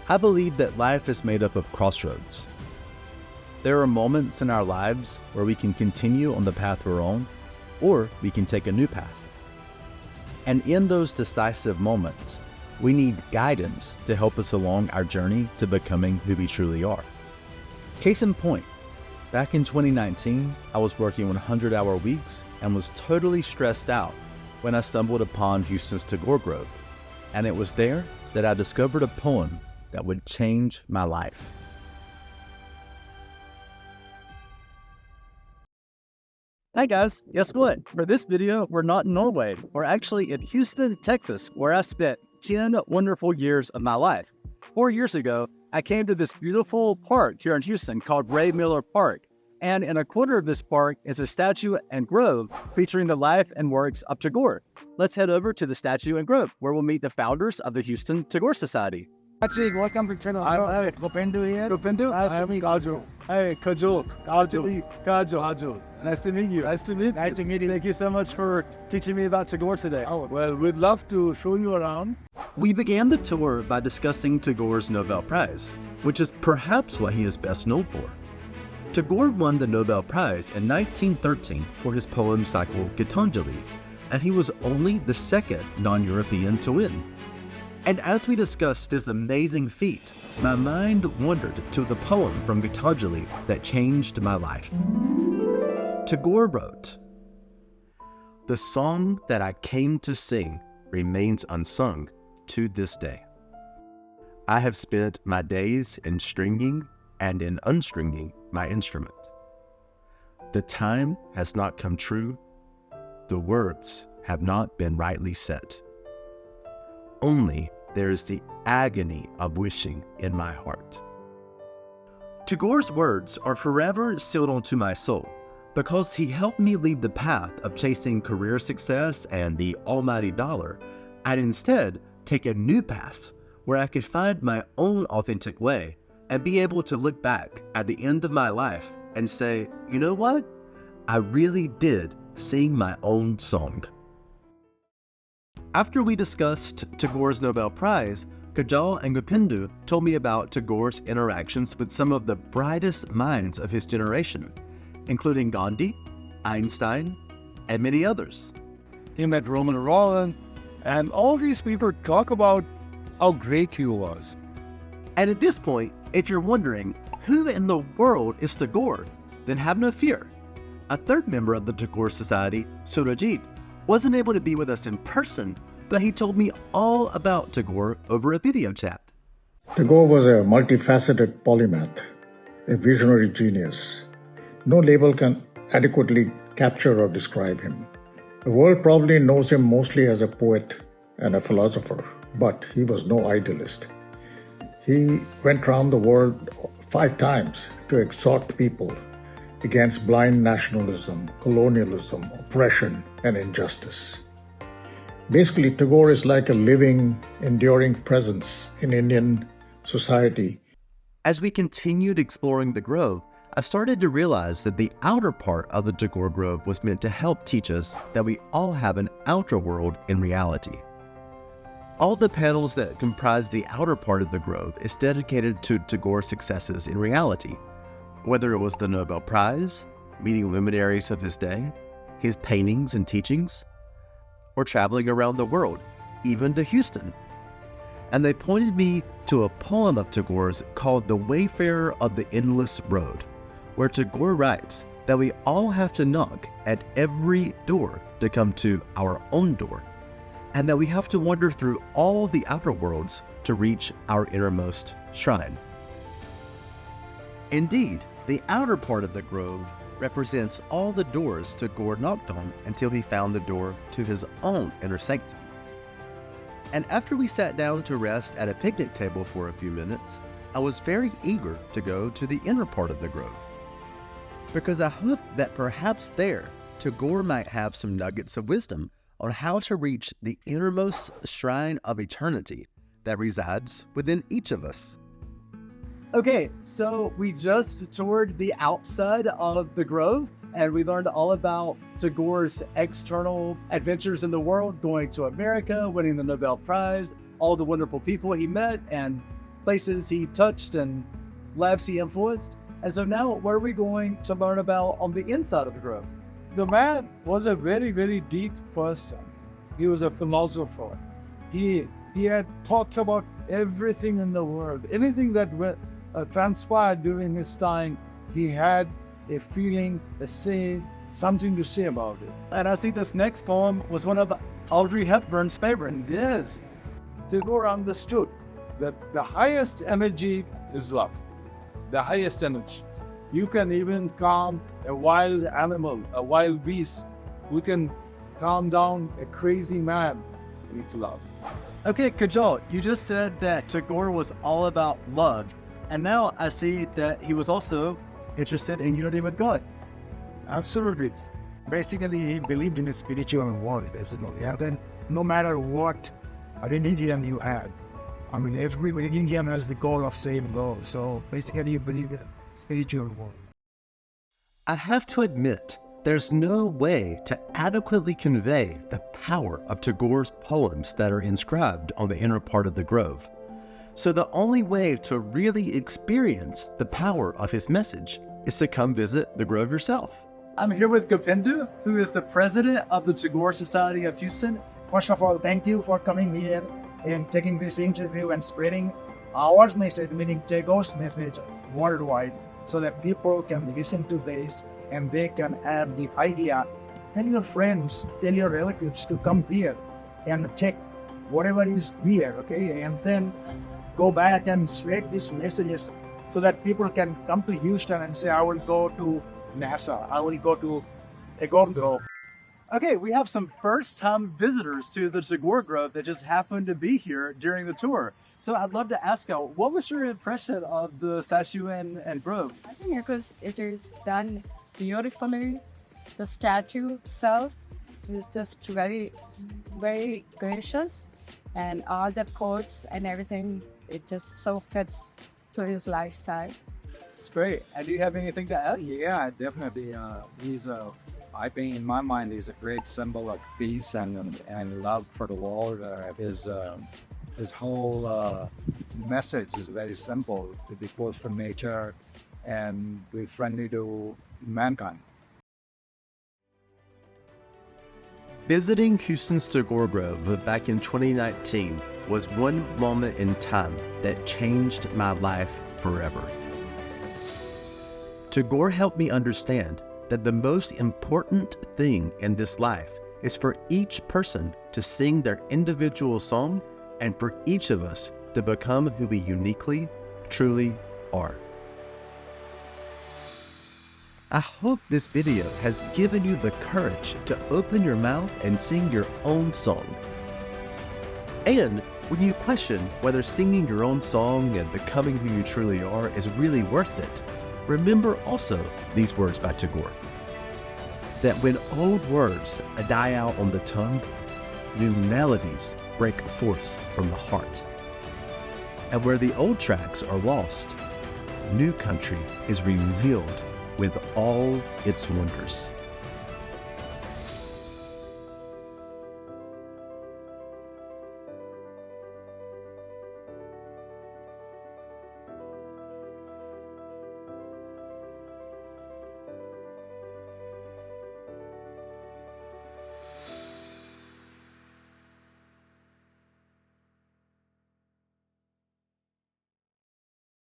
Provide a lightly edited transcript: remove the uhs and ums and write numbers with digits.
I believe that life is made up of crossroads. There are moments in our lives where we can continue on the path we're on, or we can take a new path. And in those decisive moments, we need guidance to help us along our journey to becoming who we truly are. Case in point, back in 2019, I was working 100-hour weeks and was totally stressed out when I stumbled upon Houston's Tagore Grove. And it was there that I discovered a poem that would change my life. Hey guys, guess what? For this video, we're not in Norway. We're actually in Houston, Texas, where I spent 10 wonderful years of my life. 4 years ago, I came to this beautiful park here in Houston called Ray Miller Park. And in a corner of this park is a statue and grove featuring the life and works of Tagore. Let's head over to the statue and grove, where we'll meet the founders of the Houston Tagore Society. Patrick, welcome to channel. I'm Gopindu here. Gopindu? I'm Kajol. Hey, Kajol. Kajol. Nice to meet you. Nice to meet you. Nice to meet you. Thank you so much for teaching me about Tagore today. Oh, well, we'd love to show you around. We began the tour by discussing Tagore's Nobel-Prize, which is perhaps what he is best known for. Tagore won the Nobel Prize in 1913 for his poem cycle Gitanjali, and he was only the second non-European to win. And as we discussed this amazing feat, my mind wandered to the poem from Gitanjali that changed my life. Tagore wrote, "The song that I came to sing remains unsung to this day. I have spent my days in stringing and in unstringing my instrument. The time has not come true. The words have not been rightly set. Only there is the agony of wishing in my heart." Tagore's words are forever sealed onto my soul because he helped me leave the path of chasing career success and the almighty dollar and instead take a new path where I could find my own authentic way and be able to look back at the end of my life and say, you know what? I really did sing my own song. After we discussed Tagore's Nobel Prize, Kajal and Gopindu told me about Tagore's interactions with some of the brightest minds of his generation, including Ghandi, Einstein, and many others. He met Roman Roland, and all these people talk about how great he was. And at this point, if you're wondering, who in the world is Tagore? Then have no fear. A third member of the Tagore Society, Surajit, wasn't able to be with us in person, but he told me all about Tagore over a video chat. Tagore was a multifaceted polymath, a visionary genius. No label can adequately capture or describe him. The world probably knows him mostly as a poet and a philosopher, but he was no idealist. He went around the world 5 times to exhort people against blind nationalism, colonialism, oppression, and injustice. Basically, Tagore is like a living, enduring presence in Indian society. As we continued exploring the grove, I started to realize that the outer part of the Tagore Grove was meant to help teach us that we all have an outer world in reality. All the panels that comprise the outer part of the grove is dedicated to Tagore's successes in reality, whether it was the Nobel Prize, meeting luminaries of his day, his paintings and teachings, or traveling around the world, even to Houston. And they pointed me to a poem of Tagore's called The Wayfarer of the Endless Road, where Tagore writes that we all have to knock at every door to come to our own door, and that we have to wander through all the outer worlds to reach our innermost shrine. Indeed, the outer part of the grove represents all the doors Tagore knocked on until he found the door to his own inner sanctum. And after we sat down to rest at a picnic table for a few minutes, I was very eager to go to the inner part of the grove, because I hoped that perhaps there Tagore might have some nuggets of wisdom on how to reach the innermost shrine of eternity that resides within each of us. Okay, so we just toured the outside of the grove and we learned all about Tagore's external adventures in the world, going to America, winning the Nobel Prize, all the wonderful people he met, and places he touched and lives he influenced. And so now what are we going to learn about on the inside of the Grove? The man was a very, very deep person. He was a philosopher. He had thoughts about everything in the world. Anything that transpired during his time, he had a feeling, a saying, something to say about it. And I see this next poem was one of Audrey Hepburn's favorites. Yes. Tagore understood that the highest energy is love. The highest energy. You can even calm a wild animal, a wild beast. We can calm down a crazy man with love. Okay, Kajal, you just said that Tagore was all about love. And now I see that he was also interested in unity with God. Absolutely. Basically, he believed in the spiritual world, basically. And then no matter what religion you had, I mean, every religion has the goal of same goal. So basically, you believe in the spiritual world. I have to admit, there's no way to adequately convey the power of Tagore's poems that are inscribed on the inner part of the Grove. So the only way to really experience the power of his message is to come visit the Grove yourself. I'm here with Govindu, who is the president of the Tagore Society of Houston. First of all, thank you for coming here and taking this interview and spreading our message, meaning Tagore's message, worldwide, so that people can listen to this and they can have the idea. Tell your friends, tell your relatives to come here and check whatever is here, okay? And then go back and spread these messages so that people can come to Houston and say, I will go to NASA, I will go to Tagore Grove. Okay, we have some first-time visitors to the Tagore Grove that just happened to be here during the tour. So I'd love to ask you, what was your impression of the statue and grove? I think it is done beautifully. The statue itself is just very, very gracious, and all the quotes and everything, it just so fits to his lifestyle. It's great. And do you have anything to add? Yeah, definitely. I think in my mind, he's a great symbol of peace and love for the world. His whole message is very simple: to be close to nature and be friendly to mankind. Visiting Houston's Tagore Grove back in 2019 was one moment in time that changed my life forever. Tagore helped me understand that the most important thing in this life is for each person to sing their individual song and for each of us to become who we uniquely, truly are. I hope this video has given you the courage to open your mouth and sing your own song. And when you question whether singing your own song and becoming who you truly are is really worth it, remember also these words by Tagore: that when old words die out on the tongue, new melodies break forth from the heart. And where the old tracks are lost, new country is revealed with all its wonders.